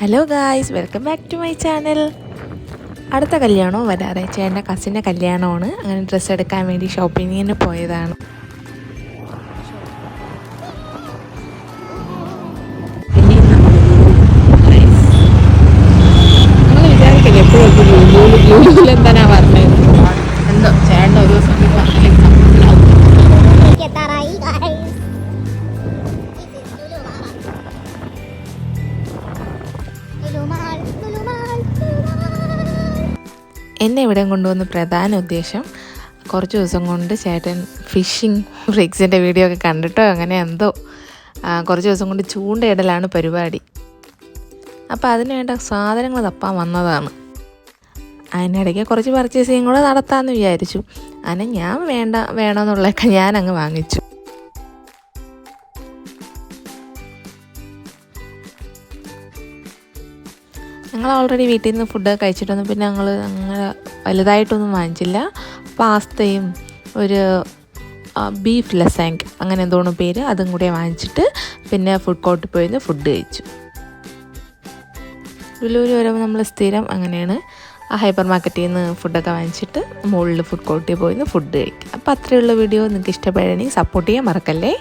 Hello guys, welcome back to my channel. അടുത്ത കല്യാണവും വരാറേ, ചേട്ടൻ്റെ കസിൻ്റെ കല്യാണമാണ്. അങ്ങനെ ഡ്രസ്സ് എടുക്കാൻ വേണ്ടി ഷോപ്പിങ്ങിന് പോയതാണ്. നമ്മൾ വിചാരിക്കില്ല എപ്പോഴും എന്താ പറഞ്ഞത് എന്തോ ചേട്ടൻ ഒരു ദിവസം എന്നെ ഇവിടെ കൊണ്ടുവന്ന പ്രധാന ഉദ്ദേശം കുറച്ച് ദിവസം കൊണ്ട് ചേട്ടൻ ഫിഷിംഗ് ഫ്രിക്സിൻ്റെ വീഡിയോ ഒക്കെ കണ്ടിട്ടോ അങ്ങനെ എന്തോ കുറച്ച് ദിവസം കൊണ്ട് ചൂണ്ടയിടലാണ് പരിപാടി. അപ്പോൾ അതിന് വേണ്ട സാധനങ്ങൾ തപ്പാൻ വന്നതാണ്. അതിനിടയ്ക്ക് കുറച്ച് പർച്ചേസിങ് കൂടെ നടത്താമെന്ന് വിചാരിച്ചു. അങ്ങനെ ഞാൻ വേണമെന്നുള്ളതൊക്കെ ഞാൻ അങ്ങ് വാങ്ങിച്ചു. ഞങ്ങൾ ഓൾറെഡി വീട്ടിൽ നിന്ന് ഫുഡ് കഴിച്ചിട്ടൊന്നും പിന്നെ ഞങ്ങൾ അങ്ങനെ വലുതായിട്ടൊന്നും വാങ്ങിച്ചില്ല. പാസ്തയും ഒരു ബീഫ് ലസാങ് അങ്ങനെ എന്തോണം പേര് അതും കൂടെ വാങ്ങിച്ചിട്ട് പിന്നെ ഫുഡ് കോർട്ടിൽ പോയിരുന്ന് ഫുഡ് കഴിച്ചു. ലുലുവിൽ വരുമ്പോൾ നമ്മൾ സ്ഥിരം അങ്ങനെയാണ് ഹൈപ്പർ മാർക്കറ്റിൽ നിന്ന് ഫുഡൊക്കെ വാങ്ങിച്ചിട്ട് മുകളിൽ ഫുഡ് കോർട്ടിൽ പോയിരുന്ന് ഫുഡ് കഴിക്കും. അപ്പോൾ അത്രയുള്ള വീഡിയോ നിങ്ങൾക്ക് ഇഷ്ടപ്പെടുകയാണെങ്കിൽ സപ്പോർട്ട് ചെയ്യാൻ മറക്കല്ലേ.